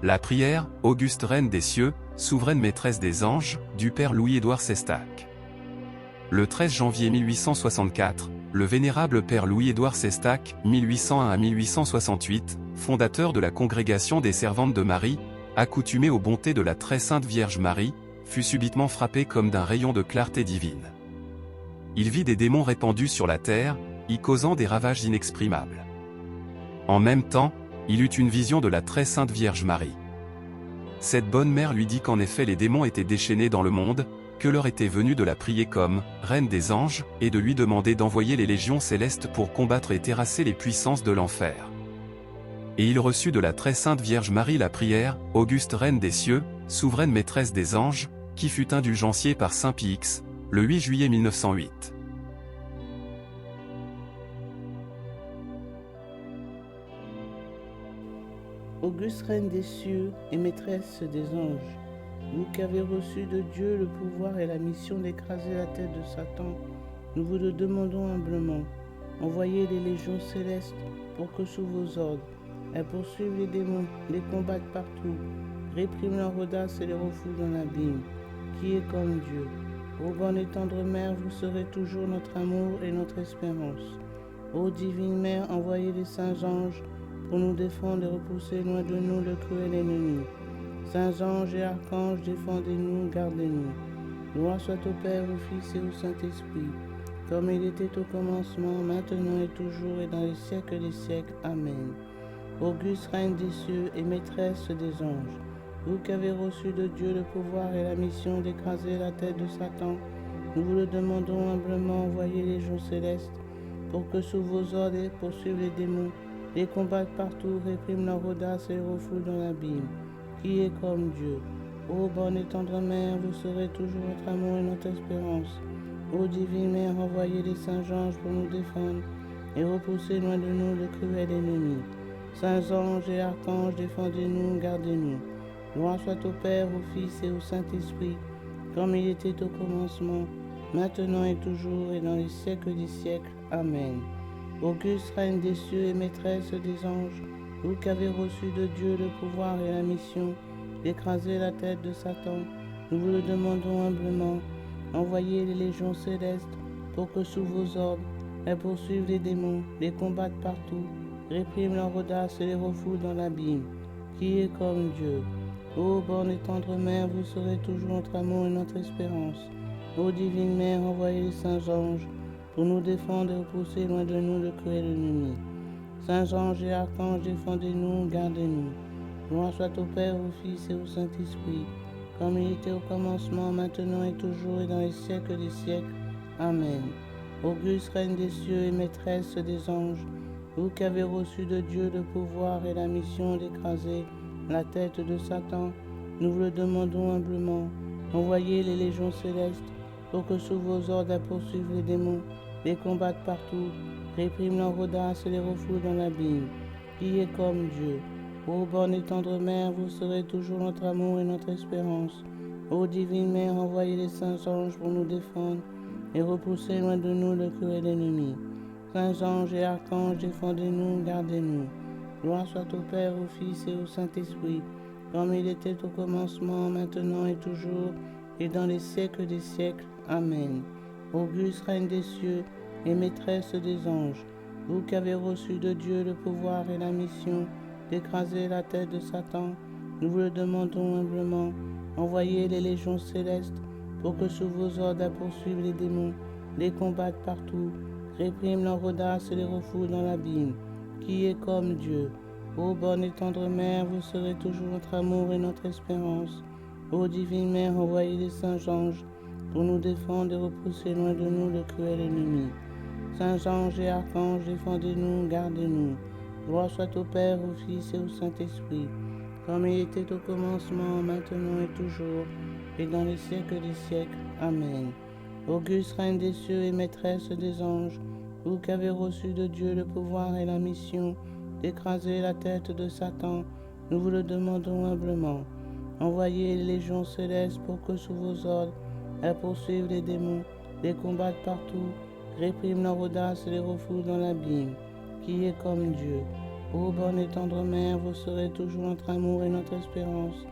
La prière, auguste reine des cieux, souveraine maîtresse des anges, du père Louis-Édouard Sestac. Le 13 janvier 1864, le vénérable père Louis-Édouard Sestac, 1801 à 1868, fondateur de la Congrégation des Servantes de Marie, accoutumé aux bontés de la très sainte Vierge Marie, fut subitement frappé comme d'un rayon de clarté divine. Il vit des démons répandus sur la terre, y causant des ravages inexprimables. En même temps, il eut une vision de la très sainte Vierge Marie. Cette bonne mère lui dit qu'en effet les démons étaient déchaînés dans le monde, que l'heure était venue de la prier comme reine des anges, et de lui demander d'envoyer les légions célestes pour combattre et terrasser les puissances de l'enfer. Et il reçut de la très sainte Vierge Marie la prière, auguste reine des cieux, souveraine maîtresse des anges, qui fut indulgenciée par saint Pie X, le 8 juillet 1908. Auguste reine des cieux et maîtresse des anges, vous qui avez reçu de Dieu le pouvoir et la mission d'écraser la tête de Satan, nous vous le demandons humblement. Envoyez les légions célestes pour que sous vos ordres, elles poursuivent les démons, les combattent partout, répriment leur audace et les refoulent dans l'abîme, qui est comme Dieu. Ô bonne et tendre mère, vous serez toujours notre amour et notre espérance. Ô divine mère, envoyez les saints anges pour nous défendre et repousser loin de nous le cruel ennemi. Saints anges et archanges, défendez-nous, gardez-nous. Gloire soit au Père, au Fils et au Saint-Esprit, comme il était au commencement, maintenant et toujours, et dans les siècles des siècles. Amen. Auguste reine des cieux et maîtresse des anges, vous qui avez reçu de Dieu le pouvoir et la mission d'écraser la tête de Satan, nous vous le demandons humblement, envoyez les légions célestes, pour que sous vos ordres poursuivent les démons, les combattent partout, répriment leur audace et les refoulent dans l'abîme, qui est comme Dieu. Ô bonne et tendre mère, vous serez toujours notre amour et notre espérance. Ô divine mère, envoyez les saints anges pour nous défendre et repousser loin de nous le cruel ennemi. Saints anges et archanges, défendez-nous, gardez-nous. Gloire soit au Père, au Fils et au Saint-Esprit, comme il était au commencement, maintenant et toujours, et dans les siècles des siècles. Amen. Auguste reine des cieux et maîtresse des anges, vous qui avez reçu de Dieu le pouvoir et la mission d'écraser la tête de Satan, nous vous le demandons humblement. Envoyez les légions célestes pour que sous vos ordres, elles poursuivent les démons, les combattent partout, répriment leur audace et les refoulent dans l'abîme, qui est comme Dieu. Ô bonne et tendre mère, vous serez toujours notre amour et notre espérance. Ô divine mère, envoyez les saints anges pour nous défendre et repousser loin de nous le cruel ennemi. Saints anges et archanges, défendez-nous, gardez-nous. Gloire soit au Père, au Fils et au Saint-Esprit, comme il était au commencement, maintenant et toujours, et dans les siècles des siècles. Amen. Auguste reine des cieux et maîtresse des anges, vous qui avez reçu de Dieu le pouvoir et la mission d'écraser la tête de Satan, nous vous le demandons humblement. Envoyez les légions célestes pour que sous vos ordres elles poursuivent les démons, les combattent partout, répriment leur audace et les refoulent dans l'abîme, qui est comme Dieu. Ô bonne et tendre mère, vous serez toujours notre amour et notre espérance. Ô divine mère, envoyez les saints anges pour nous défendre et repousser loin de nous le cruel ennemi. Saints anges et archanges, défendez-nous, gardez-nous. Gloire soit au Père, au Fils et au Saint-Esprit, comme il était au commencement, maintenant et toujours, et dans les siècles des siècles. Amen. Auguste reine des cieux et maîtresse des anges, vous qui avez reçu de Dieu le pouvoir et la mission d'écraser la tête de Satan, nous vous le demandons humblement. Envoyez les légions célestes pour que sous vos ordres elles poursuivent les démons, les combattent partout, répriment leur audace et les refoulent dans l'abîme, qui est comme Dieu. Ô bonne et tendre mère, vous serez toujours notre amour et notre espérance. Ô divine mère, envoyez les saints anges pour nous défendre et repousser loin de nous le cruel ennemi. Saints anges et archanges, défendez-nous, gardez-nous. Gloire soit au Père, au Fils et au Saint-Esprit, comme il était au commencement, maintenant et toujours, et dans les siècles des siècles. Amen. Auguste reine des cieux et maîtresse des anges, vous qui avez reçu de Dieu le pouvoir et la mission d'écraser la tête de Satan, nous vous le demandons humblement. Envoyez les légions célestes pour que sous vos ordres, elles poursuivent les démons, les combattent partout, répriment leur audace et les refoulent dans l'abîme, qui est comme Dieu. Ô bonne et tendre Mère, vous serez toujours notre amour et notre espérance.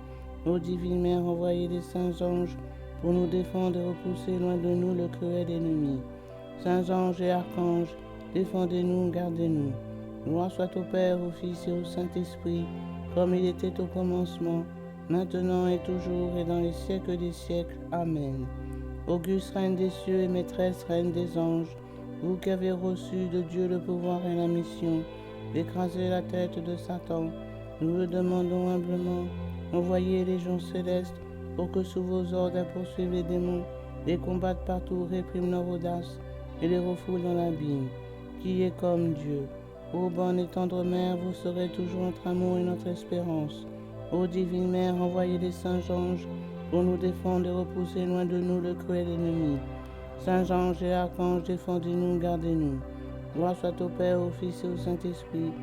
Ô divine Mère, envoyez les saints anges pour nous défendre et repousser loin de nous le cruel ennemi. Saints anges et archanges, défendez-nous, gardez-nous. Gloire soit au Père, au Fils et au Saint-Esprit, comme il était au commencement, maintenant et toujours et dans les siècles des siècles. Amen. Auguste Reine des cieux et maîtresse Reine des anges, vous qui avez reçu de Dieu le pouvoir et la mission d'écraser la tête de Satan, nous le demandons humblement. Envoyez les légions célestes pour que sous vos ordres elles poursuivent les démons, les combattent partout, répriment leur audace et les refoulent dans l'abîme. Qui est comme Dieu? Ô bonne et tendre Mère, vous serez toujours notre amour et notre espérance. Ô divine Mère, envoyez les saints anges pour nous défendre et repousser loin de nous le cruel ennemi. Saints anges et archanges, défendez-nous, gardez-nous. Gloire soit au Père, au Fils et au Saint-Esprit,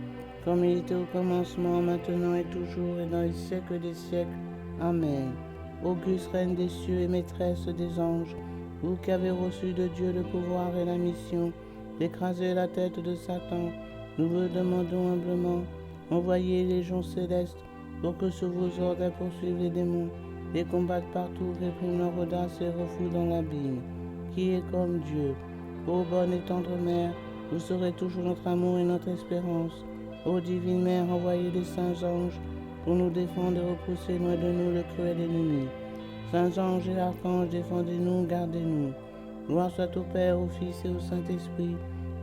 comme il était au commencement, maintenant et toujours, et dans les siècles des siècles. Amen. Auguste Reine des cieux et maîtresse des anges, vous qui avez reçu de Dieu le pouvoir et la mission d'écraser la tête de Satan, nous vous demandons humblement. Envoyez les légions célestes pour que sous vos ordres elles poursuivent les démons, les combattent partout, répriment leur audace et refoulent dans l'abîme. Qui est comme Dieu? Ô bonne et tendre Mère, vous serez toujours notre amour et notre espérance. Ô divine Mère, envoyez les saints anges pour nous défendre et repousser loin de nous le cruel ennemi. Saints anges et archanges, défendez-nous, gardez-nous. Gloire soit au Père, au Fils et au Saint-Esprit,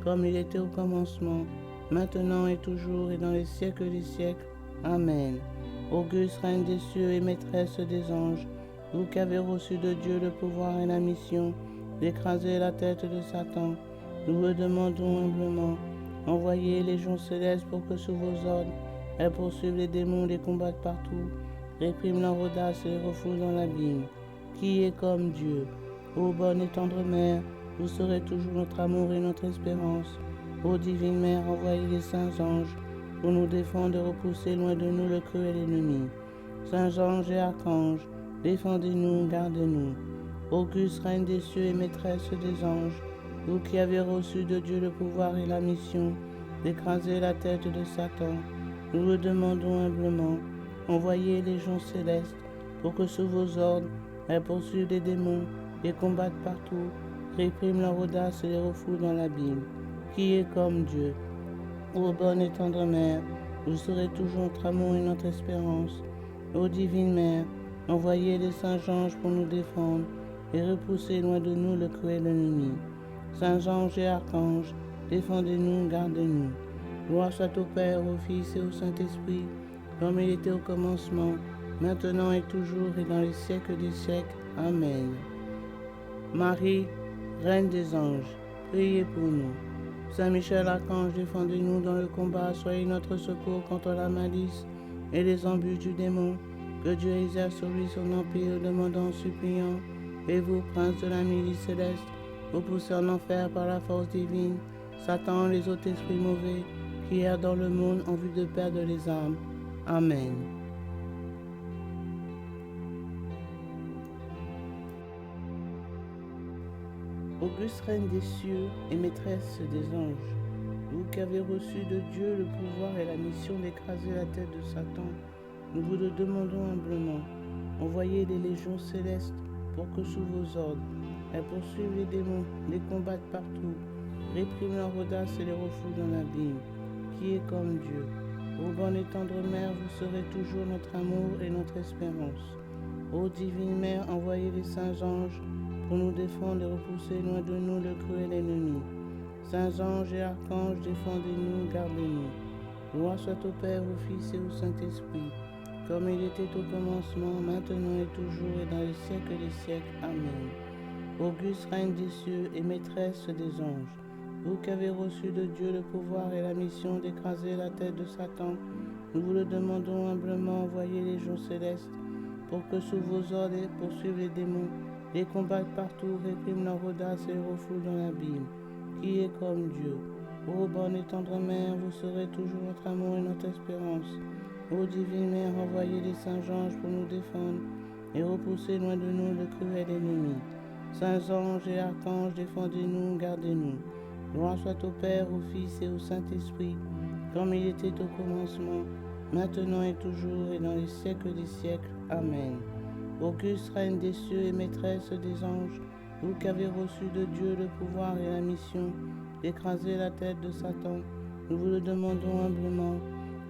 comme il était au commencement, maintenant et toujours et dans les siècles des siècles. Amen. Auguste Reine des cieux et maîtresse des anges, vous qui avez reçu de Dieu le pouvoir et la mission d'écraser la tête de Satan, nous vous demandons humblement. Envoyez les légions célestes pour que sous vos ordres elles poursuivent les démons, les combattent partout, répriment leur audace et les refoulent dans l'abîme. Qui est comme Dieu? Ô bonne et tendre Mère, vous serez toujours notre amour et notre espérance. Ô divine Mère, envoyez les saints anges pour nous défendre et repousser loin de nous le cruel ennemi. Saints anges et archanges, défendez-nous, gardez-nous. Auguste Reine des cieux et maîtresse des anges, vous qui avez reçu de Dieu le pouvoir et la mission d'écraser la tête de Satan, nous le demandons humblement. Envoyez les légions célestes pour que sous vos ordres elles poursuivent les démons, les combattent partout, répriment leur audace et les refoulent dans l'abîme. Qui est comme Dieu? Ô bonne et tendre Mère, vous serez toujours notre amour et notre espérance. Ô divine Mère, envoyez les saints anges pour nous défendre et repousser loin de nous le cruel ennemi. Saints anges et archanges, défendez-nous, gardez-nous. Gloire soit au Père, au Fils et au Saint-Esprit, comme il était au commencement, maintenant et toujours et dans les siècles des siècles. Amen. Marie, Reine des anges, priez pour nous. Saint Michel Archange, défendez-nous dans le combat, soyez notre secours contre la malice et les embûches du démon. Que Dieu exerce sur lui son empire, demandant, suppliant. Et vous, prince de la milice céleste, vous poussez en enfer par la force divine, Satan, les autres esprits mauvais, qui errent dans le monde en vue de perdre les âmes. Amen. Auguste Reine des cieux et maîtresse des anges, vous qui avez reçu de Dieu le pouvoir et la mission d'écraser la tête de Satan, nous vous le demandons humblement. Envoyez les légions célestes pour que sous vos ordres, elles poursuivent les démons, les combattent partout, répriment leur audace et les refoulent dans l'abîme. Qui est comme Dieu? Ô bonne et tendre Mère, vous serez toujours notre amour et notre espérance. Ô divine Mère, envoyez les saints anges pour nous défendre et repousser loin de nous le cruel ennemi. Saints anges et archanges, défendez-nous, gardez-nous. Gloire soit au Père, au Fils et au Saint-Esprit, comme il était au commencement, maintenant et toujours et dans les siècles des siècles. Amen. Auguste Reine des cieux et maîtresse des anges, vous qui avez reçu de Dieu le pouvoir et la mission d'écraser la tête de Satan, nous vous le demandons humblement. Envoyez les légions célestes pour que sous vos ordres poursuivent les démons, les combattent partout, répriment leur audace et les refoulent dans l'abîme. Qui est comme Dieu? Ô bonne et tendre Mère, vous serez toujours notre amour et notre espérance. Ô divine Mère, envoyez les saints anges pour nous défendre et repousser loin de nous le cruel ennemi. Saints anges et archanges, défendez-nous, gardez-nous. Gloire soit au Père, au Fils et au Saint-Esprit, comme il était au commencement, maintenant et toujours, et dans les siècles des siècles. Amen. Auguste reine des cieux et maîtresse des anges, vous qui avez reçu de Dieu le pouvoir et la mission d'écraser la tête de Satan, nous vous le demandons humblement.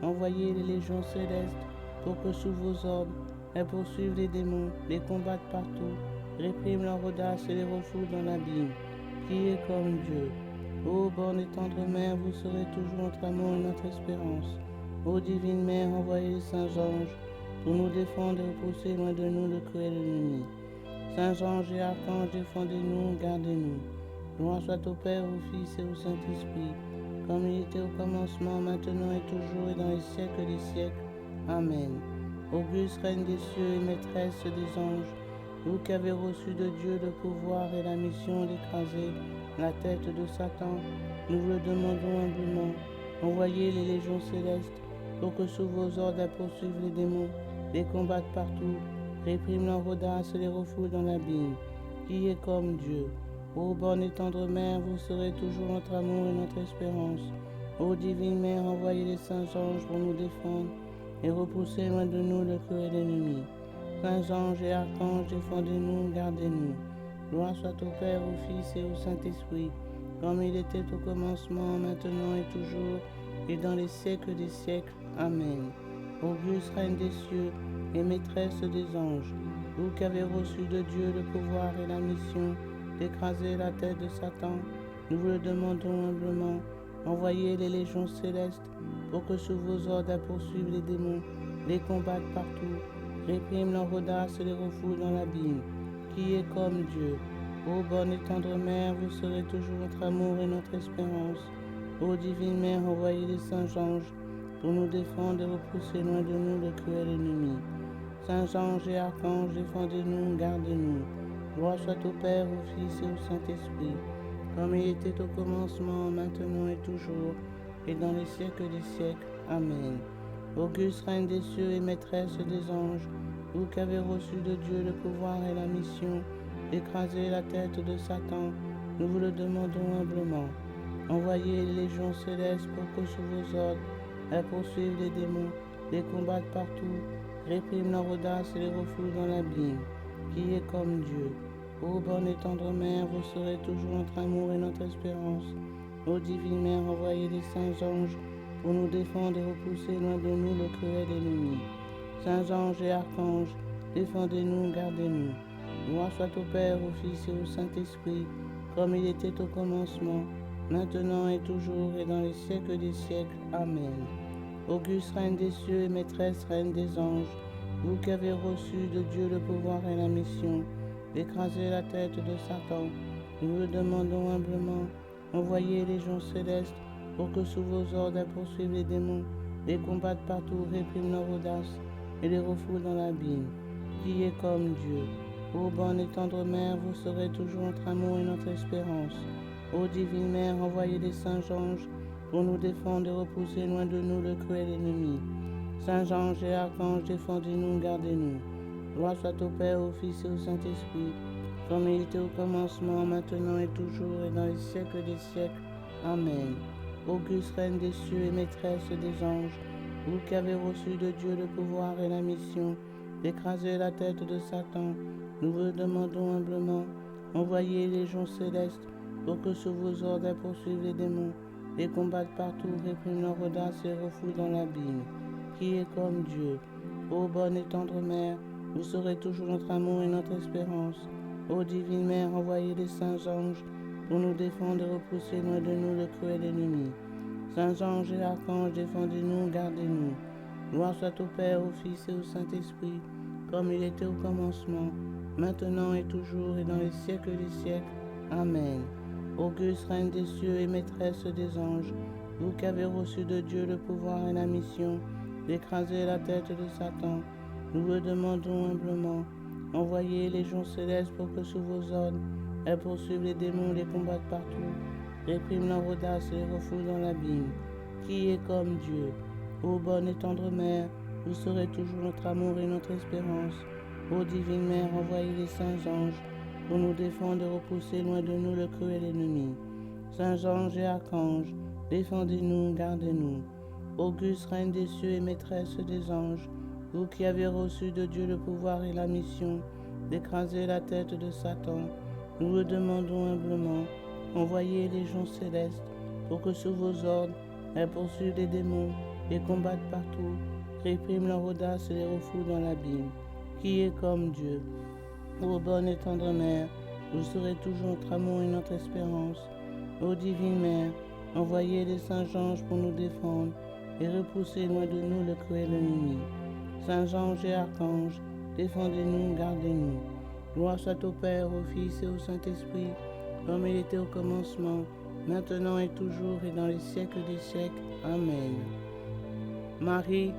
Envoyez les légions célestes pour que sous vos ordres, elles poursuivent les démons, les combattent partout, répriment leur audace et les refoulent dans l'abîme. Qui est comme Dieu? Ô bonne et tendre mère, vous serez toujours notre amour et notre espérance. Ô divine mère, envoyez les saints anges pour nous défendre et repousser loin de nous le cruel ennemi. Saints anges et archanges, défendez-nous, gardez-nous. Gloire soit au Père, au Fils et au Saint-Esprit, comme il était au commencement, maintenant et toujours, et dans les siècles des siècles. Amen. Auguste reine des cieux et maîtresse des anges, vous qui avez reçu de Dieu le pouvoir et la mission d'écraser la tête de Satan, nous vous le demandons humblement. Envoyez les légions célestes pour que sous vos ordres elles poursuivent les démons, les combattent partout, répriment leur audace et les refoulent dans l'abîme. Qui est comme Dieu? Ô bonne et tendre mère, vous serez toujours notre amour et notre espérance. Ô divine mère, envoyez les saints anges pour nous défendre et repousser loin de nous le cruel ennemi. Saints anges et archanges, défendez-nous, gardez-nous. Gloire soit au Père, au Fils et au Saint-Esprit, comme il était au commencement, maintenant et toujours, et dans les siècles des siècles. Amen. Auguste reine des cieux et maîtresse des anges, vous qui avez reçu de Dieu le pouvoir et la mission d'écraser la tête de Satan, nous vous le demandons humblement. Envoyez les légions célestes pour que sous vos ordres elles poursuivent les démons, les combattent partout, répriment leur audace et les refoulent dans l'abîme. Qui est comme Dieu? Ô bonne et tendre mère, vous serez toujours notre amour et notre espérance. Ô divine mère, envoyez les saints anges pour nous défendre et repousser loin de nous le cruel ennemi. Saints anges et archanges, défendez-nous, gardez-nous. Gloire soit au Père, au Fils et au Saint-Esprit, comme il était au commencement, maintenant et toujours, et dans les siècles des siècles. Amen. Auguste reine des cieux et maîtresse des anges, vous qui avez reçu de Dieu le pouvoir et la mission d'écraser la tête de Satan, nous vous le demandons humblement. Envoyez les légions célestes pour que sous vos ordres, elles poursuivent les démons, les combattent partout, répriment leur audace et les refoulent dans l'abîme. Qui est comme Dieu? Ô bonne et tendre mère, vous serez toujours notre amour et notre espérance. Ô divine mère, envoyez les saints anges pour nous défendre et repousser loin de nous le cruel ennemi. Saints anges et archanges, défendez-nous, gardez-nous. Gloire soit au Père, au Fils et au Saint-Esprit, comme il était au commencement, maintenant et toujours, et dans les siècles des siècles. Amen. Auguste reine des cieux et maîtresse reine des anges, vous qui avez reçu de Dieu le pouvoir et la mission d'écraser la tête de Satan, nous vous le demandons humblement. Envoyez les légions célestes pour que sous vos ordres elles poursuivent les démons, les combattent partout, répriment leur audace et les refoulent dans l'abîme. Qui est comme Dieu? Ô bonne et tendre mère, vous serez toujours notre amour et notre espérance. Ô divine mère, envoyez les saints anges pour nous défendre et repousser loin de nous le cruel ennemi. Saints anges et archanges, défendez-nous, gardez-nous. Gloire soit au Père, au Fils et au Saint-Esprit, comme il était au commencement, maintenant et toujours, et dans les siècles des siècles. Amen. Auguste reine des cieux et maîtresse des anges, vous qui avez reçu de Dieu le pouvoir et la mission d'écraser la tête de Satan, nous vous le demandons humblement. Envoyez les légions célestes pour que sous vos ordres elles poursuivent les démons, les combattent partout, répriment leur audace et refoulent dans l'abîme. Qui est comme Dieu? Ô bonne et tendre mère, vous serez toujours notre amour et notre espérance. Ô divine mère, envoyez les saints anges pour nous défendre et repousser loin de nous le cruel ennemi. Saints anges et archanges, défendez-nous, gardez-nous. Gloire soit au Père, au Fils et au Saint-Esprit, comme il était au commencement, maintenant et toujours, et dans les siècles des siècles. Amen. Auguste reine des cieux et maîtresse des anges, vous qui avez reçu de Dieu le pouvoir et la mission d'écraser la tête de Satan, nous vous le demandons humblement. Envoyez les légions célestes pour que sous vos ordres, elles poursuivent les démons, les combattent partout, répriment leur audace et les refoulent dans l'abîme. Qui est comme Dieu? Ô bonne et tendre mère, vous serez toujours notre amour et notre espérance. Ô divine mère, envoyez les saints anges pour nous défendre et repousser loin de nous le cruel ennemi. Saints anges et archanges, défendez-nous, gardez-nous. Auguste Reine des cieux et maîtresse des anges, vous qui avez reçu de Dieu le pouvoir et la mission d'écraser la tête de Satan, nous le demandons humblement. Envoyez les légions célestes pour que sous vos ordres, elles poursuivent les démons, les combattent partout, répriment leur audace et les refoulent dans l'abîme. Qui est comme Dieu? Ô bonne et tendre Mère, vous serez toujours notre amour et notre espérance. Ô divine Mère, envoyez les saints anges pour nous défendre et repoussez loin de nous le cruel ennemi. Saints anges et archanges, défendez-nous, gardez-nous. Gloire soit au Père, au Fils et au Saint-Esprit, comme il était au commencement, maintenant et toujours et dans les siècles des siècles. Amen. Marie,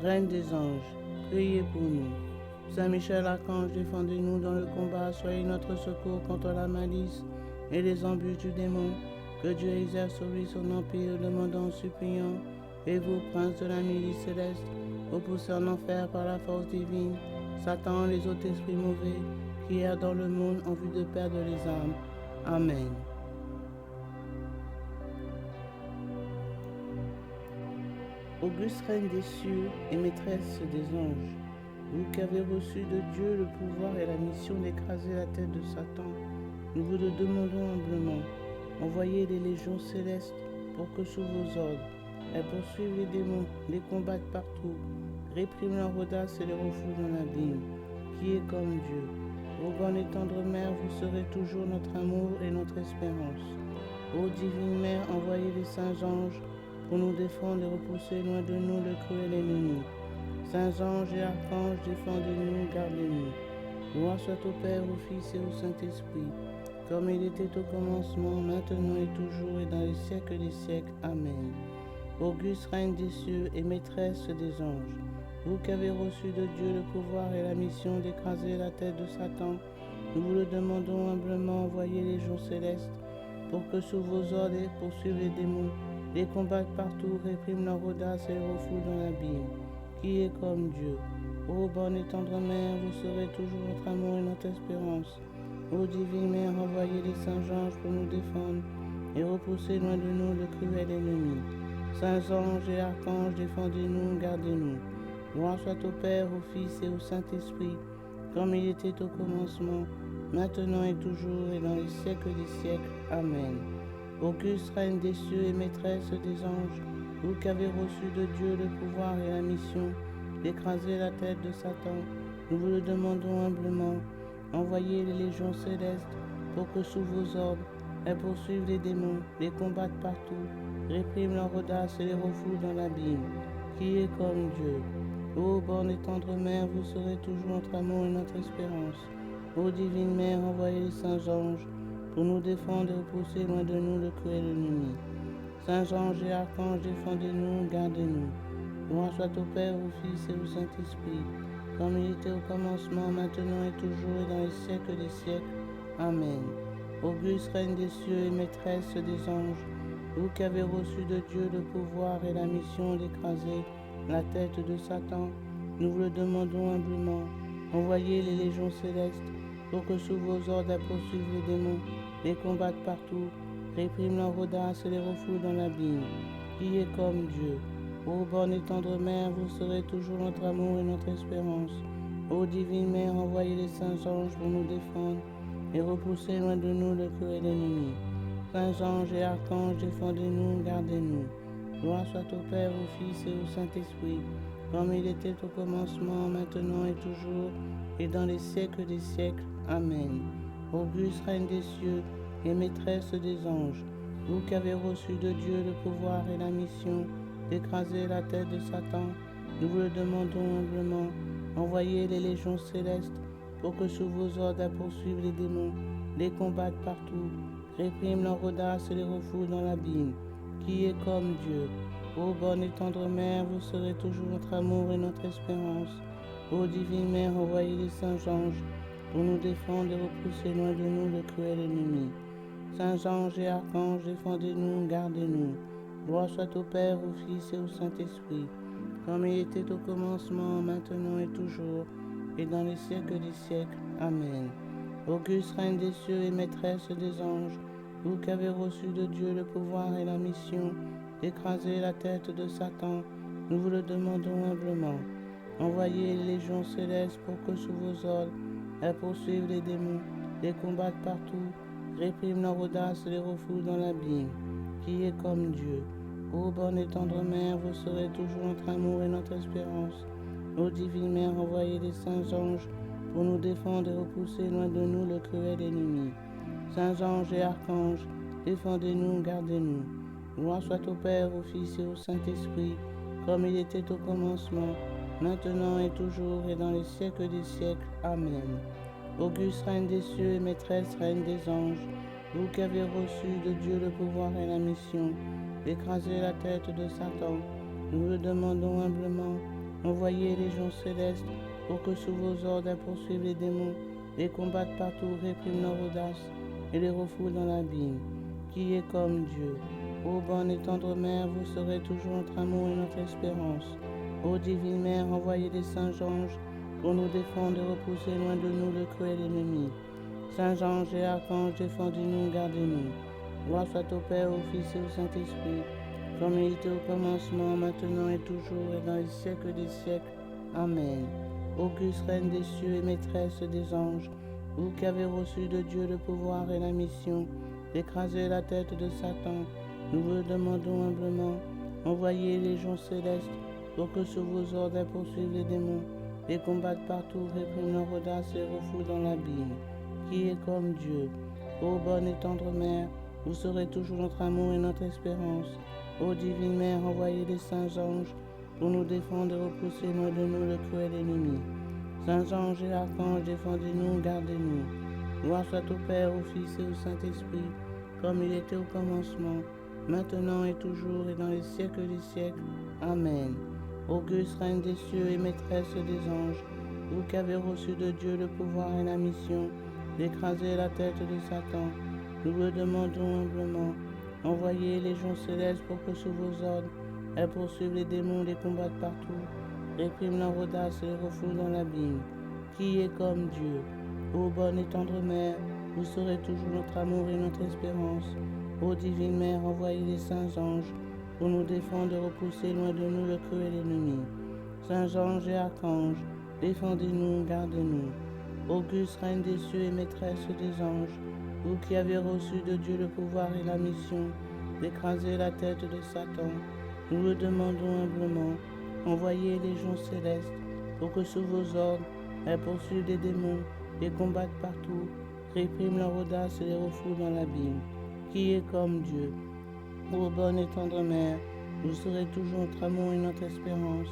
Reine des anges, priez pour nous. Saint Michel Archange, défendez-nous dans le combat, soyez notre secours contre la malice et les embûches du démon. Que Dieu exerce sur lui son empire, demandant, suppliant. Et vous, princes de la milice céleste, repoussez en enfer par la force divine Satan, les autres esprits mauvais qui errent dans le monde en vue de perdre les âmes. Amen. Auguste Reine des cieux et maîtresse des anges, vous qui avez reçu de Dieu le pouvoir et la mission d'écraser la tête de Satan, nous vous le demandons humblement. Envoyez les légions célestes pour que sous vos ordres, elles poursuivent les démons, les combattent partout, répriment leur audace et les refoulent dans l'abîme. Qui est comme Dieu? Ô bonne et tendre Mère, vous serez toujours notre amour et notre espérance. Ô divine Mère, envoyez les saints anges pour nous défendre et repousser loin de nous le cruel ennemi. Saints anges et archanges, défendez-nous, gardez-nous. Gloire soit au Père, au Fils et au Saint-Esprit, comme il était au commencement, maintenant et toujours et dans les siècles des siècles. Amen. Auguste Reine des cieux et maîtresse des anges, vous qui avez reçu de Dieu le pouvoir et la mission d'écraser la tête de Satan, nous vous le demandons humblement, envoyez les légions célestes pour que sous vos ordres poursuivent les démons, les combattent partout, répriment leur audace et les refoulent dans l'abîme. Qui est comme Dieu? Ô bonne et tendre Mère, vous serez toujours notre amour et notre espérance. Ô divine Mère, envoyez les saints anges pour nous défendre et repousser loin de nous le cruel ennemi. Saints anges et archanges, défendez-nous, gardez-nous. Gloire soit au Père, au Fils et au Saint-Esprit, comme il était au commencement, maintenant et toujours et dans les siècles des siècles. Amen. Auguste Reine des cieux et maîtresse des anges, vous qui avez reçu de Dieu le pouvoir et la mission d'écraser la tête de Satan, nous vous le demandons humblement. Envoyez les légions célestes pour que sous vos ordres, elles poursuivent les démons, les combattent partout, répriment leur audace et les refoulent dans l'abîme. Qui est comme Dieu? Ô bonne et tendre Mère, vous serez toujours notre amour et notre espérance. Ô divine Mère, envoyez les saints anges pour nous défendre et repousser loin de nous le cruel ennemi. Saints anges et archanges, défendez-nous, gardez-nous. Gloire soit au Père, au Fils et au Saint-Esprit, comme il était au commencement, maintenant et toujours et dans les siècles des siècles. Amen. Auguste Reine des cieux et maîtresse des anges, vous qui avez reçu de Dieu le pouvoir et la mission d'écraser la tête de Satan, nous vous le demandons humblement. Envoyez les légions célestes pour que sous vos ordres elles poursuivent les démons, les combattent partout, répriment leur audace et les refoulent dans l'abîme. Qui est comme Dieu? Ô bonne et tendre Mère, vous serez toujours notre amour et notre espérance. Ô divine Mère, envoyez les saints anges pour nous défendre et repousser loin de nous le cruel ennemi. Saints anges et archanges, défendez-nous, gardez-nous. Gloire soit au Père, au Fils et au Saint-Esprit, comme il était au commencement, maintenant et toujours, et dans les siècles des siècles. Amen. Auguste Reine des cieux et maîtresse des anges, vous qui avez reçu de Dieu le pouvoir et la mission d'écraser la tête de Satan, nous vous le demandons humblement. Envoyez les légions célestes pour que sous vos ordres elles poursuivent les démons, les combattent partout, répriment leur audace et les refoulent dans l'abîme. Qui est comme Dieu? Ô bonne et tendre Mère, vous serez toujours notre amour et notre espérance. Ô divine Mère, envoyez les saints anges pour nous défendre et repousser loin de nous le cruel ennemi. Saints anges et archanges, défendez-nous, gardez-nous. Gloire soit au Père, au Fils et au Saint-Esprit, comme il était au commencement, maintenant et toujours, et dans les siècles des siècles. Amen. Auguste Reine des cieux et maîtresse des anges, vous qui avez reçu de Dieu le pouvoir et la mission d'écraser la tête de Satan, nous vous le demandons humblement. Envoyez les légions célestes pour que sous vos ordres, elles poursuivent les démons, les combattent partout, répriment leur audace et les refoulent dans l'abîme. Qui est comme Dieu? Ô bonne et tendre mère, vous serez toujours notre amour et notre espérance. Ô divine mère, envoyez les saints anges pour nous défendre et repousser loin de nous le cruel ennemi. Saints anges et archanges, défendez-nous, gardez-nous. Gloire soit au Père, au Fils et au Saint-Esprit, comme il était au commencement, maintenant et toujours et dans les siècles des siècles. Amen. Auguste Reine des cieux et maîtresse Reine des anges, vous qui avez reçu de Dieu le pouvoir et la mission d'écraser la tête de Satan, nous le demandons humblement. Envoyez les légions célestes pour que sous vos ordres elles poursuivent les démons, les combattent partout, répriment leur audace et les refoulent dans l'abîme. Qui est comme Dieu? Ô bonne et tendre mère, vous serez toujours notre amour et notre espérance. Ô divine mère, envoyez les saints anges pour nous défendre et repousser loin de nous le cruel ennemi. Saints anges et archanges, défendez-nous, gardez-nous. Gloire soit au Père, au Fils et au Saint-Esprit, comme il était au commencement, maintenant et toujours et dans les siècles des siècles. Amen. Auguste Reine des cieux et maîtresse des anges, vous qui avez reçu de Dieu le pouvoir et la mission d'écraser la tête de Satan, nous vous le demandons humblement. Envoyez les légions célestes pour que sous vos ordres elles poursuivent les démons, les combattent partout, répriment leur audace et refoulent dans l'abîme. Qui est comme Dieu? Ô bonne et tendre mère, vous serez toujours notre amour et notre espérance. Ô divine mère, envoyez les saints anges pour nous défendre et repousser loin de nous le cruel ennemi. Saints anges et archanges, défendez-nous, gardez-nous. Gloire soit au Père, au Fils et au Saint-Esprit, comme il était au commencement, maintenant et toujours et dans les siècles des siècles. Amen. Auguste Reine des cieux et maîtresse des anges, vous qui avez reçu de Dieu le pouvoir et la mission d'écraser la tête de Satan, nous le demandons humblement. Envoyez les légions célestes pour que sous vos ordres, elles poursuivent les démons, les combattent partout, répriment leur audace et les refoulent dans l'abîme. Qui est comme Dieu? Ô bonne et tendre mère, vous serez toujours notre amour et notre espérance. Ô divine mère, envoyez les saints anges pour nous défendre et repousser loin de nous le cruel ennemi. Saints anges et archanges, défendez-nous, gardez-nous. Auguste Reine des cieux et maîtresse des anges, vous qui avez reçu de Dieu le pouvoir et la mission d'écraser la tête de Satan, nous le demandons humblement. Envoyez les légions célestes pour que sous vos ordres, elles poursuivent les démons, les combattent partout, répriment leur audace et les refoulent dans l'abîme. Qui est comme Dieu? Ô bonne et tendre mère, vous serez toujours notre amour et notre espérance.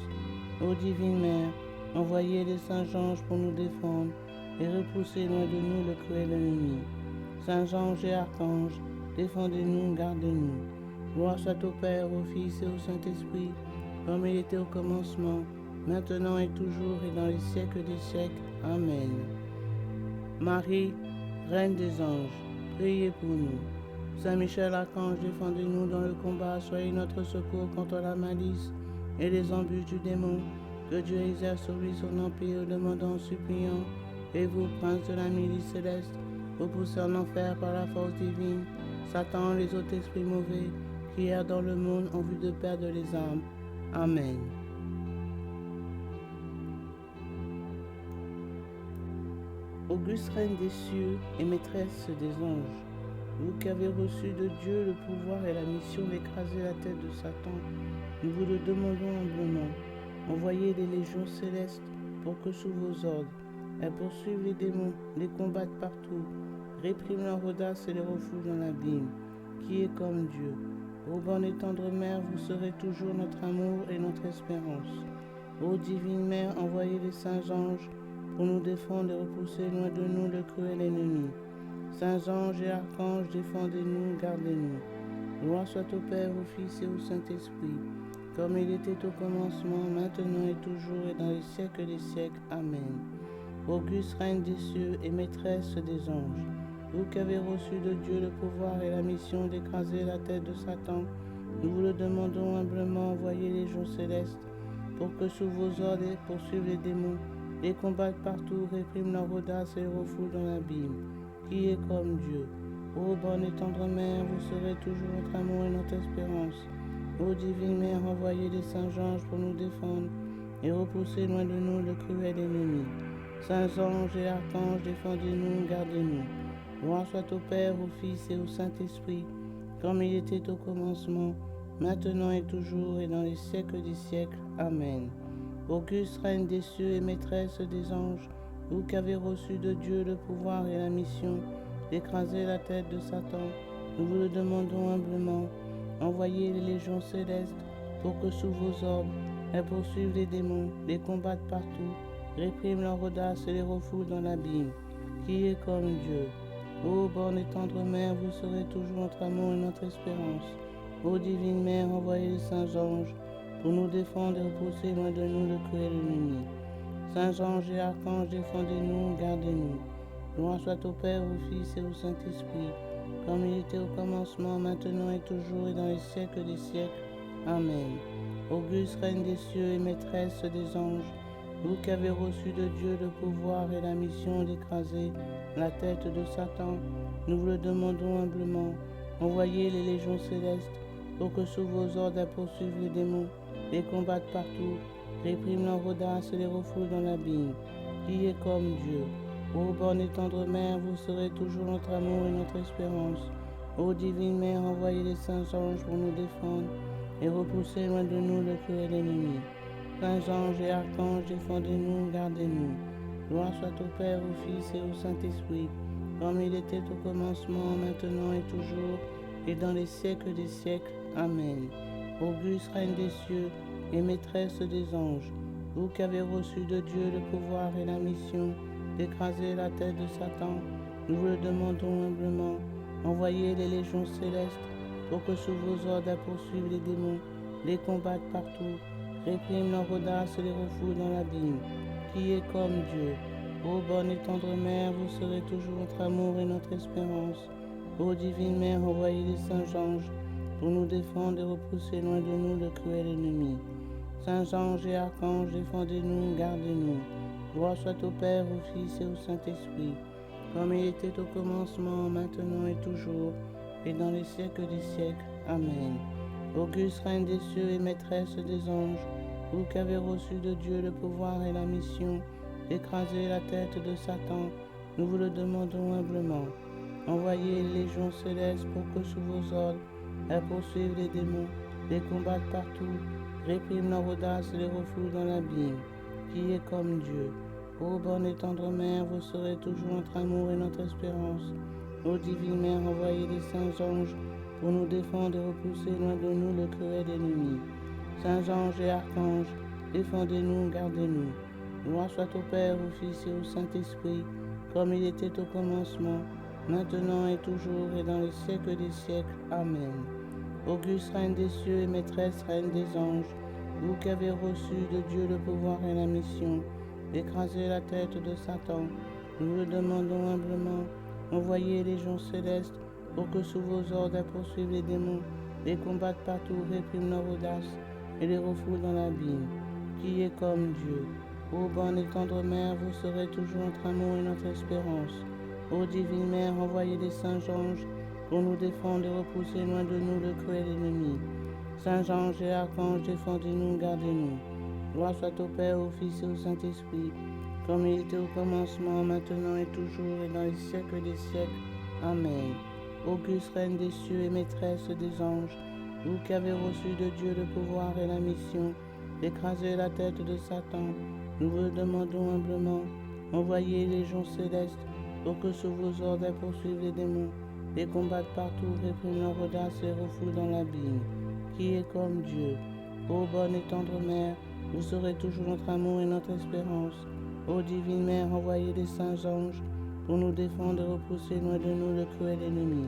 Ô divine mère, envoyez les saints anges pour nous défendre et repousser loin de nous le cruel ennemi. Saints anges et archanges, défendez-nous, gardez-nous. Gloire soit au Père, au Fils et au Saint-Esprit, comme il était au commencement, maintenant et toujours et dans les siècles des siècles. Amen. Marie, Reine des anges, priez pour nous. Saint Michel Archange, défendez-nous dans le combat, soyez notre secours contre la malice et les embûches du démon. Que Dieu exerce sur lui son empire, demandant en suppliant. Et vous, prince de la milice céleste, repoussez en enfer par la force divine Satan, les autres esprits mauvais qui errent dans le monde en vue de perdre les âmes. Amen. Auguste Reine des cieux et maîtresse des anges, vous qui avez reçu de Dieu le pouvoir et la mission d'écraser la tête de Satan, nous vous le demandons humblement. Envoyez les légions célestes pour que sous vos ordres, elles poursuivent les démons, les combattent partout, répriment leur audace et les refoulent dans l'abîme. Qui est comme Dieu? Ô bonne et tendre mère, vous serez toujours notre amour et notre espérance. Ô divine mère, envoyez les saints anges pour nous défendre et repousser loin de nous le cruel ennemi. Saints anges et archanges, défendez-nous, gardez-nous. Gloire soit au Père, au Fils et au Saint-Esprit, comme il était au commencement, maintenant et toujours et dans les siècles des siècles. Amen. Auguste Reine des cieux et maîtresse des anges, vous qui avez reçu de Dieu le pouvoir et la mission d'écraser la tête de Satan, nous vous le demandons humblement. Envoyez les légions célestes pour que sous vos ordres poursuivent les démons, les combattent partout, répriment leur audace et les refoulent dans l'abîme. Qui est comme Dieu? Ô bonne et tendre mère, vous serez toujours notre amour et notre espérance. Ô divine Mère, envoyez les saints anges pour nous défendre et repoussez loin de nous le cruel ennemi. Saints anges et archanges, défendez-nous, gardez-nous. Gloire soit au Père, au Fils et au Saint-Esprit, comme il était au commencement, maintenant et toujours et dans les siècles des siècles. Amen. Auguste Reine des cieux et maîtresse des anges, vous qui avez reçu de Dieu le pouvoir et la mission d'écraser la tête de Satan, nous vous le demandons humblement. Envoyez les légions célestes pour que sous vos ordres, elles poursuivent les démons, les combattent partout, répriment leur audace et les refoulent dans l'abîme. Qui est comme Dieu? Ô bonne et tendre Mère, vous serez toujours notre amour et notre espérance. Ô divine Mère, envoyez les saints anges pour nous défendre et repousser loin de nous le cruel ennemi. Saints anges et archanges, défendez-nous, gardez-nous. Gloire soit au Père, au Fils et au Saint-Esprit, comme il était au commencement, maintenant et toujours et dans les siècles des siècles. Amen. Auguste Reine des cieux et maîtresse des anges, vous qui avez reçu de Dieu le pouvoir et la mission d'écraser la tête de Satan, nous vous le demandons humblement. Envoyez les légions célestes pour que sous vos ordres elles poursuivent les démons, les combattent partout, répriment leur audace et les refoulent dans l'abîme. Qui est comme Dieu? Ô bonne et tendre Mère, vous serez toujours notre amour et notre espérance. Ô divine Mère, envoyez les saints anges pour nous défendre et repousser loin de nous le cruel ennemi. Saints anges et archanges, défendez-nous, gardez-nous. Gloire soit au Père, au Fils et au Saint-Esprit, comme il était au commencement, maintenant et toujours, et dans les siècles des siècles. Amen. Auguste Reine des cieux et maîtresse des anges, vous qui avez reçu de Dieu le pouvoir et la mission d'écraser la tête de Satan, nous vous le demandons humblement. Envoyez les légions célestes pour que sous vos ordres elles poursuivent les démons, les combattent partout, répriment leur audace et les refoulent dans l'abîme. Qui est comme Dieu? Ô bonne et tendre Mère, vous serez toujours notre amour et notre espérance. Ô divine Mère, envoyez les saints anges pour nous défendre et repousser loin de nous le cruel ennemi. Saints anges et archanges, défendez-nous, gardez-nous. Gloire soit au Père, au Fils et au Saint-Esprit, comme il était au commencement, maintenant et toujours, et dans les siècles des siècles. Amen. Auguste Reine des cieux et maîtresse des anges, vous qui avez reçu de Dieu le pouvoir et la mission d'écraser la tête de Satan, nous vous le demandons humblement. Envoyez les légions célestes pour que sous vos ordres, elles poursuivent les démons, les combattent partout, répriment leur audace et les refoulent dans l'abîme. Qui est comme Dieu? Ô bonne et tendre Mère, vous serez toujours notre amour et notre espérance. Ô divine Mère, envoyez les saints anges pour nous défendre et repousser loin de nous le cruel ennemi. Saints anges et archanges, défendez-nous, gardez-nous. Gloire soit au Père, au Fils et au Saint-Esprit, comme il était au commencement, maintenant et toujours et dans les siècles des siècles. Amen. Auguste Reine des cieux et maîtresse Reine des anges, vous qui avez reçu de Dieu le pouvoir et la mission d'écraser la tête de Satan, nous le demandons humblement. Envoyez les légions célestes pour que sous vos ordres elles poursuivent les démons, les combattent partout, répriment leur audace et les refoulent dans l'abîme. Qui est comme Dieu? Ô bonne et tendre Mère, vous serez toujours notre amour et notre espérance. Ô divine Mère, envoyez les saints anges pour nous défendre et repousser loin de nous le cruel ennemi. Saints anges et archanges, défendez-nous, gardez-nous. Gloire soit au Père, au Fils et au Saint-Esprit, comme il était au commencement, maintenant et toujours, et dans les siècles des siècles. Amen. Auguste Reine des cieux et maîtresse des anges, vous qui avez reçu de Dieu le pouvoir et la mission d'écraser la tête de Satan, nous vous le demandons humblement. Envoyez les légions célestes pour que sous vos ordres elles poursuivent les démons, les combattent partout, répriment leur audace et les refoulent dans l'abîme. Qui est comme Dieu? Ô bonne et tendre Mère, vous serez toujours notre amour et notre espérance. Ô divine Mère, envoyez les saints anges pour nous défendre et repousser loin de nous le cruel ennemi.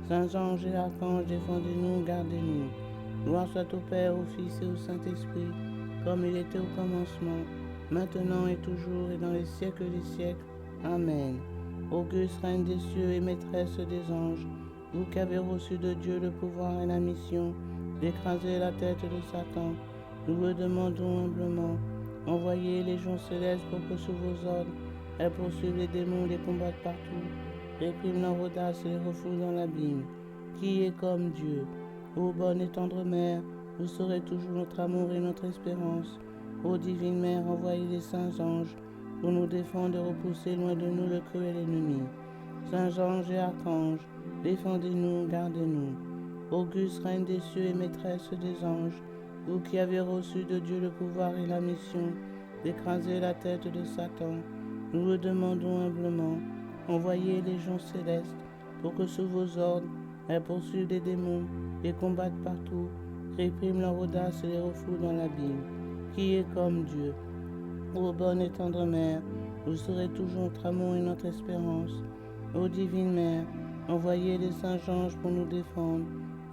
Saints anges et archanges, défendez-nous, gardez-nous. Gloire soit au Père, au Fils et au Saint-Esprit, comme il était au commencement, maintenant et toujours et dans les siècles des siècles. Amen. Auguste Reine des cieux et maîtresse des anges, vous qui avez reçu de Dieu le pouvoir et la mission d'écraser la tête de Satan, nous vous demandons humblement. Envoyez les légions célestes pour que sous vos ordres, elles poursuivent les démons, les combattent partout, répriment leur audace et les refoulent dans l'abîme. Qui est comme Dieu? Ô bonne et tendre Mère, vous serez toujours notre amour et notre espérance. Ô divine Mère, envoyez les saints anges pour nous défendre et repousser loin de nous le cruel ennemi. Saints anges et archanges, défendez-nous, gardez-nous. Auguste Reine des cieux et maîtresse des anges, vous qui avez reçu de Dieu le pouvoir et la mission d'écraser la tête de Satan, nous le demandons humblement. Envoyez les légions célestes pour que sous vos ordres, elles poursuivent les démons, les combattent partout, répriment leur audace et les refoulent dans l'abîme. Qui est comme Dieu? Ô bonne et tendre Mère, vous serez toujours notre amour et notre espérance. Ô divine Mère, envoyez les saints anges pour nous défendre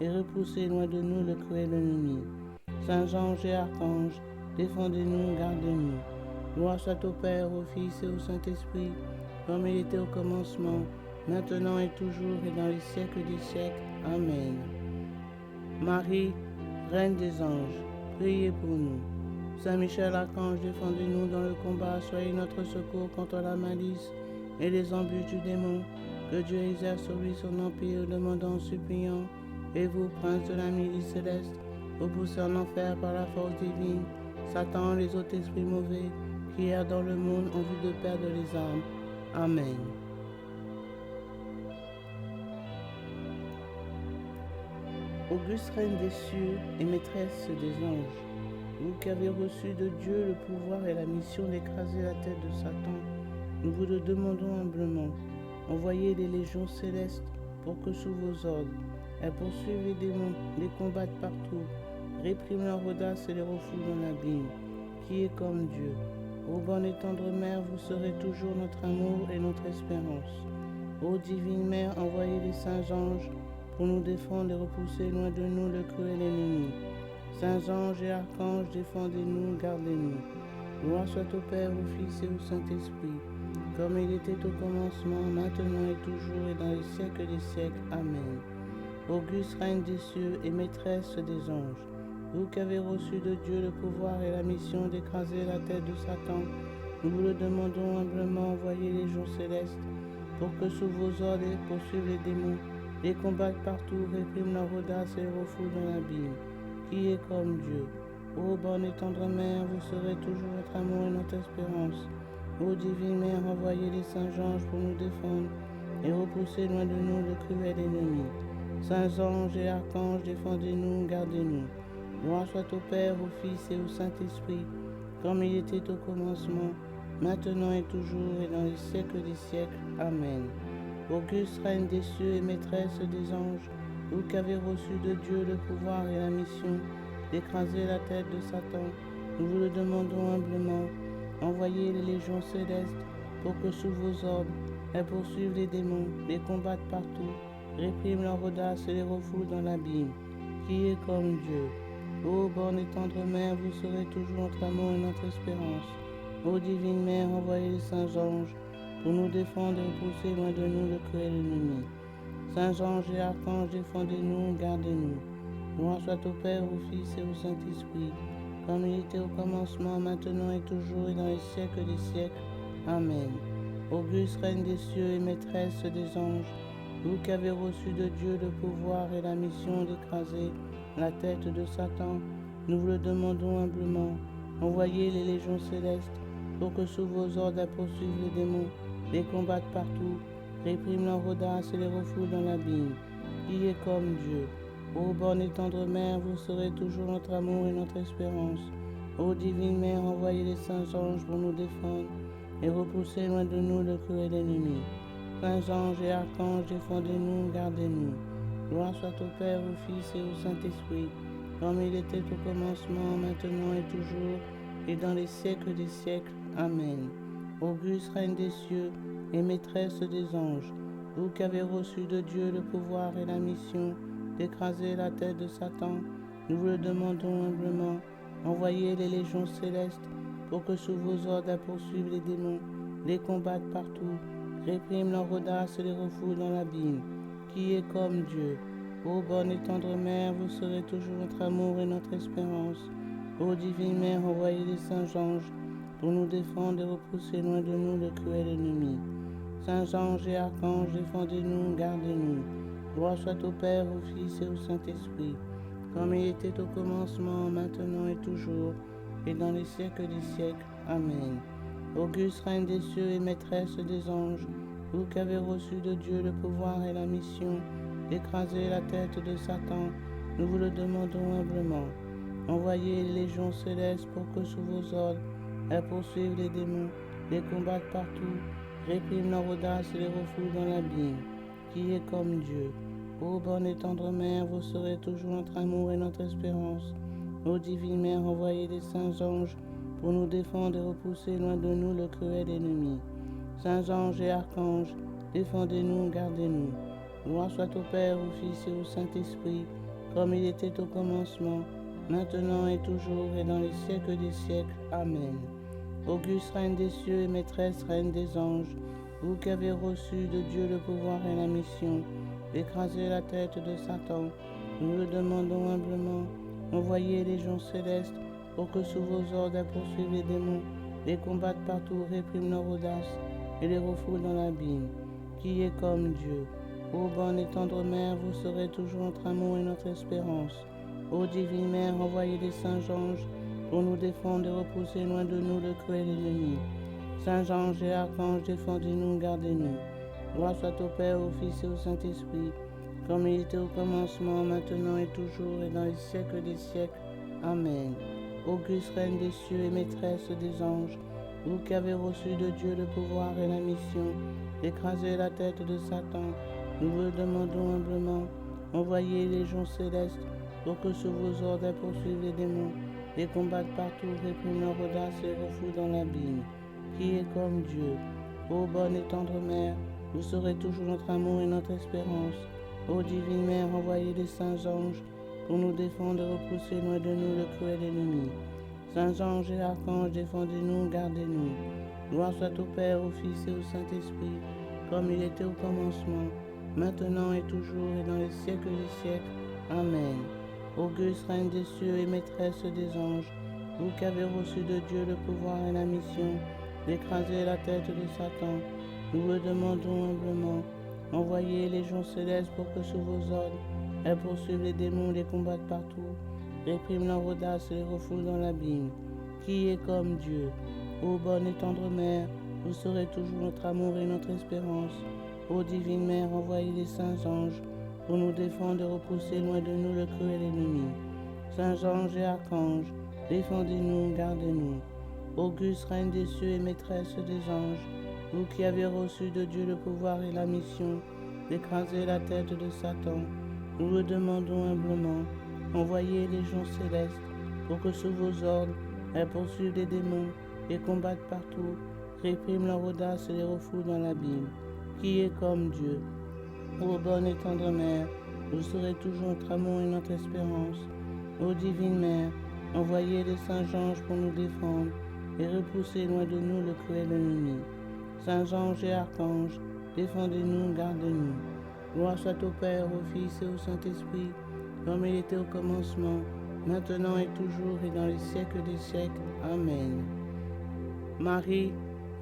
et repousser loin de nous le cruel ennemi. Saints anges et archanges, défendez-nous, gardez-nous. Gloire soit au Père, au Fils et au Saint-Esprit, comme il était au commencement, maintenant et toujours et dans les siècles des siècles. Amen. Marie, Reine des anges, priez pour nous. Saint Michel Archange, défendez-nous dans le combat, soyez notre secours contre la malice et les embûches du démon. Que Dieu exerce sur lui son empire, demandant, suppliant. Et vous, prince de la milice céleste, repoussez en enfer par la force divine Satan, les autres esprits mauvais qui errent dans le monde en vue de perdre les âmes. Amen. Auguste Reine des cieux et maîtresse des anges, vous qui avez reçu de Dieu le pouvoir et la mission d'écraser la tête de Satan, nous vous le demandons humblement. Envoyez les légions célestes pour que sous vos ordres, elles poursuivent les démons, les combattent partout, répriment leur audace et les refoulent dans l'abîme. Qui est comme Dieu? Ô bonne et tendre Mère, vous serez toujours notre amour et notre espérance. Ô divine Mère, envoyez les saints anges pour nous défendre et repousser loin de nous le cruel ennemi. Saints anges et archanges, défendez-nous, gardez-nous. Gloire soit au Père, au Fils et au Saint-Esprit, comme il était au commencement, maintenant et toujours et dans les siècles des siècles. Amen. Auguste Reine des cieux et maîtresse des anges, vous qui avez reçu de Dieu le pouvoir et la mission d'écraser la tête de Satan, nous vous le demandons humblement. Envoyez les légions célestes pour que sous vos ordres poursuivent les démons, les combattent partout, répriment leur audace et les refoulent dans l'abîme. Qui est comme Dieu? Ô bonne et tendre Mère, vous serez toujours notre amour et notre espérance. Ô divine Mère, envoyez les saints anges pour nous défendre et repousser loin de nous le cruel ennemi. Saints anges et archanges, défendez-nous, gardez-nous. Gloire soit au Père, au Fils et au Saint-Esprit, comme il était au commencement, maintenant et toujours et dans les siècles des siècles. Amen. Auguste Reine des cieux et maîtresse des anges, vous qui avez reçu de Dieu le pouvoir et la mission d'écraser la tête de Satan, nous vous le demandons humblement. Envoyez les légions célestes pour que sous vos ordres, elles poursuivent les démons, les combattent partout, répriment leur audace et les refoulent dans l'abîme. Qui est comme Dieu? Ô bonne et tendre Mère, vous serez toujours notre amour et notre espérance. Ô divine Mère, envoyez les saints anges pour nous défendre et repousser loin de nous le cruel ennemi. Saints anges et archanges, défendez-nous, gardez-nous. Gloire soit au Père, au Fils et au Saint-Esprit, comme il était au commencement, maintenant et toujours et dans les siècles des siècles. Amen. Auguste Reine des cieux et maîtresse des anges, vous qui avez reçu de Dieu le pouvoir et la mission d'écraser la tête de Satan, nous vous le demandons humblement. Envoyez les légions célestes pour que sous vos ordres elles poursuivent les démons, les combattent partout, répriment leur audace et les refoulent dans l'abîme. Qui est comme Dieu? Ô bonne et tendre Mère, vous serez toujours notre amour et notre espérance. Ô divine Mère, envoyez les saints anges pour nous défendre et repousser loin de nous le cruel ennemi. Saints anges et archanges, défendez-nous, gardez-nous. Gloire soit au Père, au Fils et au Saint-Esprit, comme il était au commencement, maintenant et toujours, et dans les siècles des siècles. Amen. Auguste Reine des cieux et maîtresse des anges, vous qui avez reçu de Dieu le pouvoir et la mission d'écraser la tête de Satan, nous vous le demandons humblement. Envoyez les légions célestes pour que sous vos ordres elles poursuivent les démons, les combattent partout, répriment leur audace et les refoulent dans l'abîme. Qui est comme Dieu? Ô bonne et tendre Mère, vous serez toujours notre amour et notre espérance. Ô divine Mère, envoyez les saints anges pour nous défendre et repousser loin de nous le cruel ennemi. Saints anges et archanges, défendez-nous, gardez-nous. Gloire soit au Père, au Fils et au Saint-Esprit, comme il était au commencement, maintenant et toujours, et dans les siècles des siècles. Amen. Auguste Reine des cieux et maîtresse des anges, vous qui avez reçu de Dieu le pouvoir et la mission d'écraser la tête de Satan, nous vous le demandons humblement. Envoyez les légions célestes pour que sous vos ordres, elles poursuivent les démons, les combattent partout, répriment leur audace et les refoulent dans l'abîme. Qui est comme Dieu? Ô bonne et tendre Mère, vous serez toujours notre amour et notre espérance. Ô divine Mère, envoyez les saints anges pour nous défendre et repousser loin de nous le cruel ennemi. Saints anges et archanges, défendez-nous, gardez-nous. Gloire soit au Père, au Fils et au Saint-Esprit, comme il était au commencement, maintenant et toujours, et dans les siècles des siècles. Amen. Auguste Reine des cieux et maîtresse Reine des anges, vous qui avez reçu de Dieu le pouvoir et la mission d'écraser la tête de Satan, nous le demandons humblement. Envoyez les légions célestes pour que sous vos ordres elles poursuivent les démons, les combattent partout, répriment leur audace et les refoulent dans l'abîme. Qui est comme Dieu? Ô bonne et tendre Mère, vous serez toujours notre amour et notre espérance. Ô divine Mère, envoyez les saints anges pour nous défendre et repousser loin de nous le cruel ennemi. Saints anges et archanges, défendez-nous, gardez-nous. Gloire soit au Père, au Fils et au Saint-Esprit, comme il était au commencement, maintenant et toujours, et dans les siècles des siècles. Amen. Auguste Reine des cieux et maîtresse des anges, vous qui avez reçu de Dieu le pouvoir et la mission d'écraser la tête de Satan, nous vous le demandons humblement. Envoyez les légions célestes pour que sous vos ordres elles poursuivent les démons, les combattent partout, répriment leur audace et les refoulent dans l'abîme. Qui est comme Dieu? Ô bonne et tendre Mère, vous serez toujours notre amour et notre espérance. Ô divine Mère, envoyez les saints anges pour nous défendre et repousser loin de nous le cruel ennemi. Saints anges et archanges, défendez-nous, gardez-nous. Gloire soit au Père, au Fils et au Saint-Esprit, comme il était au commencement, maintenant et toujours, et dans les siècles des siècles. Amen. Auguste Reine des cieux et maîtresse des anges, vous qui avez reçu de Dieu le pouvoir et la mission d'écraser la tête de Satan, nous le demandons humblement. Envoyez les légions célestes pour que sous vos ordres, elles poursuivent les démons, les combattent partout, répriment leur audace et les refoulent dans l'abîme. Qui est comme Dieu? Ô bonne et tendre Mère, vous serez toujours notre amour et notre espérance. Ô divine Mère, envoyez les saints anges pour nous défendre et repousser loin de nous le cruel ennemi. Saints anges et archanges, défendez-nous, gardez-nous. Auguste Reine des cieux et maîtresse des anges, vous qui avez reçu de Dieu le pouvoir et la mission d'écraser la tête de Satan, nous le demandons humblement. Envoyez les légions célestes pour que sous vos ordres, elles poursuivent les démons, les combattent partout, répriment leur audace et les refoulent dans l'abîme. Qui est comme Dieu? Ô bonne et tendre Mère, vous serez toujours notre amour et notre espérance. Ô divine Mère, envoyez les saints anges pour nous défendre et repousser loin de nous le cruel ennemi. Saints anges et archanges, défendez-nous, gardez-nous. Gloire soit au Père, au Fils et au Saint-Esprit, comme il était au commencement, maintenant et toujours, et dans les siècles des siècles. Amen. Marie,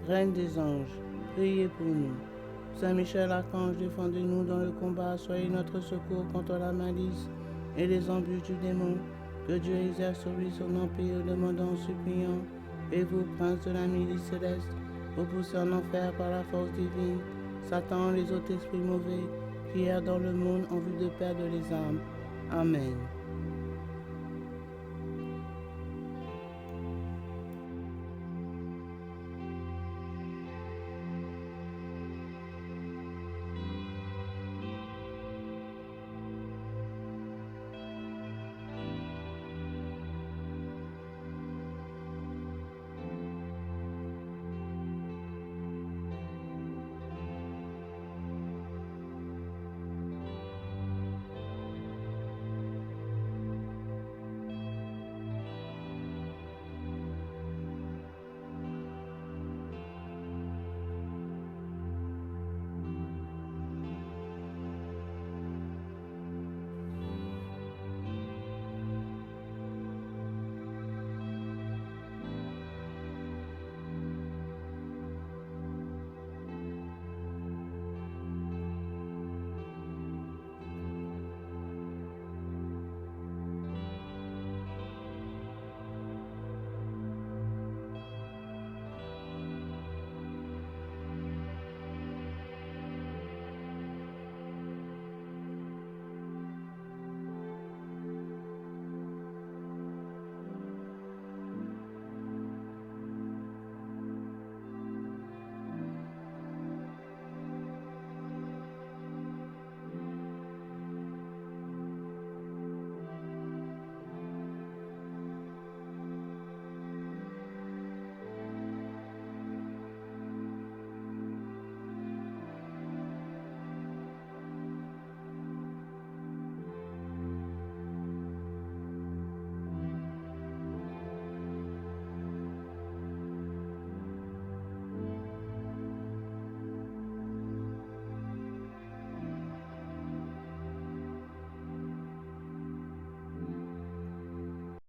Reine des anges, priez pour nous. Saint Michel Archange, défendez-nous dans le combat, soyez notre secours contre la malice et les embûches du démon. Que Dieu exerce sur lui son empire, demandant, suppliant. Et vous, prince de la milice céleste, vous poussez en enfer par la force divine, Satan, les autres esprits mauvais, qui errent dans le monde en vue de perdre les âmes. Amen.